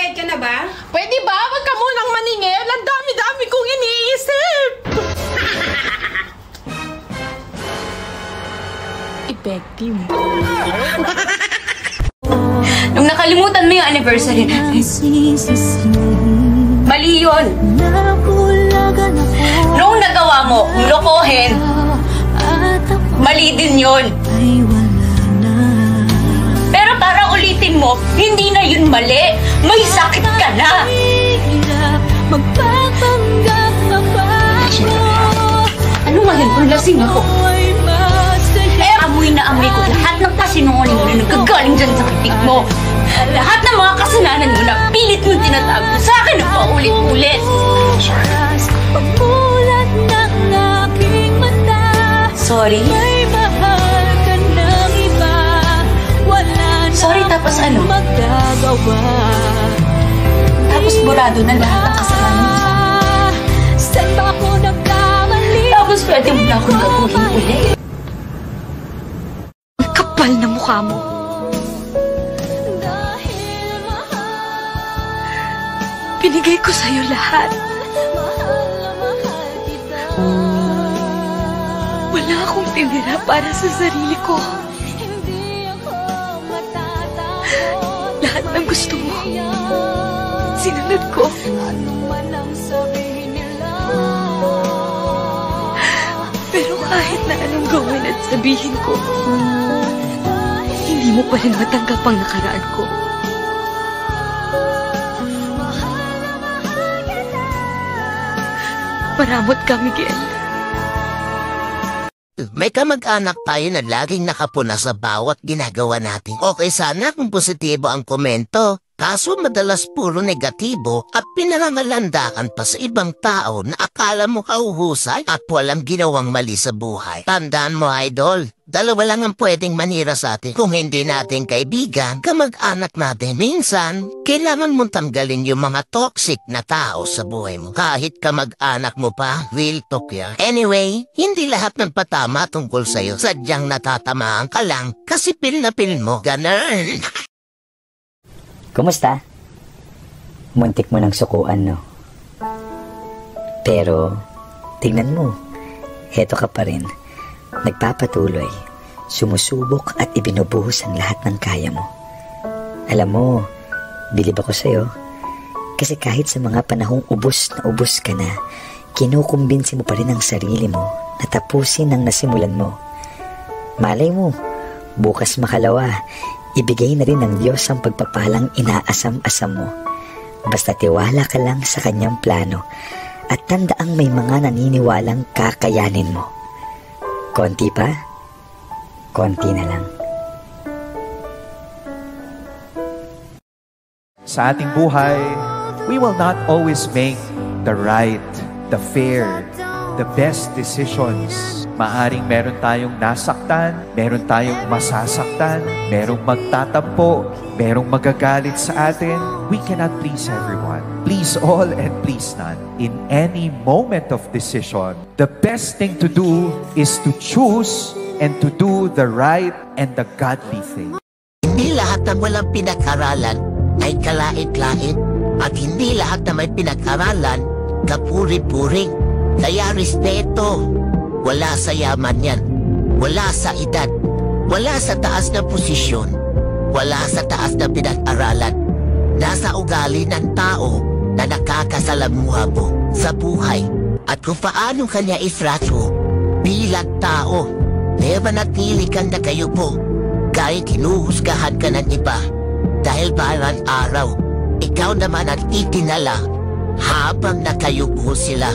Magbabayad ka na ba? Pwede ba? Huwag ka munang maningil. Ang dami-dami kong iniisip. Effective. Nung nakalimutan mo yung anniversary natin, mali yun. Nung nagawa mo, lokohin, mali din yun. Pero para ulitin mo, hindi na yun mali. May sakit ka na. Ano ngayon kung lasing ako? Amoy na amoy ko lahat ng kasinungaling mo na nagkagaling dyan sa kritik mo. Lahat ng mga kasalanan mo na pilit mong tinatago sa akin na paulit-ulit. Sorry? Sorry tapos ano? Tapos burado na lahat ng kasalanan mo sa akin. Tapos pwede mo na akong gagawin ulit. Kapal na mukha mo. Binigay ko sa'yo lahat. Wala akong tinira para sa sarili ko. Lahat ng gusto mo, sinunod ko. Pero kahit na anong gawin at sabihin ko, hindi mo pa rin matanggap ang nakaraan ko. Paramot ka, Miguel. May kamag-anak tayo na laging nakapuna sa bawat ginagawa natin. Okay sana kung positibo ang komento. Kaso madalas puro negatibo at pinangangalandakan pa sa ibang tao na akala mo kauhusay at walang ginawang mali sa buhay. Tandaan mo, idol, dalawa lang ang pwedeng manira sa atin. Kung hindi natin kaibigan, kamag-anak natin. Minsan, kailangan mong tanggalin yung mga toxic na tao sa buhay mo. Kahit kamag-anak mo pa, real talk yan. Anyway, hindi lahat ng patama tungkol sa'yo. Sadyang natatamaan ka lang kasi pil na pil mo. Ganun. Kumusta? Muntik mo ng sukuan, no? Pero, tignan mo, heto ka pa rin. Nagpapatuloy, sumusubok at ibinubuhos ang lahat ng kaya mo. Alam mo, bilib ako sa'yo. Kasi kahit sa mga panahong ubos na ubos ka na, kinukumbinsi mo pa rin ang sarili mo na tapusin ang nasimulan mo. Malay mo, bukas makalawa, ibigay na rin ng Diyos ang pagpapalang inaasam-asam mo. Basta tiwala ka lang sa kanyang plano at tandaang may mga naniniwalang kakayanin mo. Konti pa, konti na lang. Sa ating buhay, we will not always make the right, the fair, the best decisions. Maaring meron tayong nasaktan, meron tayong masasaktan, merong magtatampo, merong magagalit sa atin. We cannot please everyone. Please all and please none. In any moment of decision, the best thing to do is to choose and to do the right and the godly thing. Hindi lahat ng walang pinag-aralan ay kalait-lait at hindi lahat na may pinag-aralan kapuri-puri. Kaya respeto. Wala sa yaman yan, wala sa edad, wala sa taas na posisyon, wala sa taas na pinag-aralan. Nasa ugali ng tao na nakakasalamuha mo sa buhay at kung paano kanya itrato bilang tao. Kaya manatili kang nakayupo kahit hinuhusgahan ka ng iba dahil parang araw, ikaw naman ang itinala habang nakayupo sila.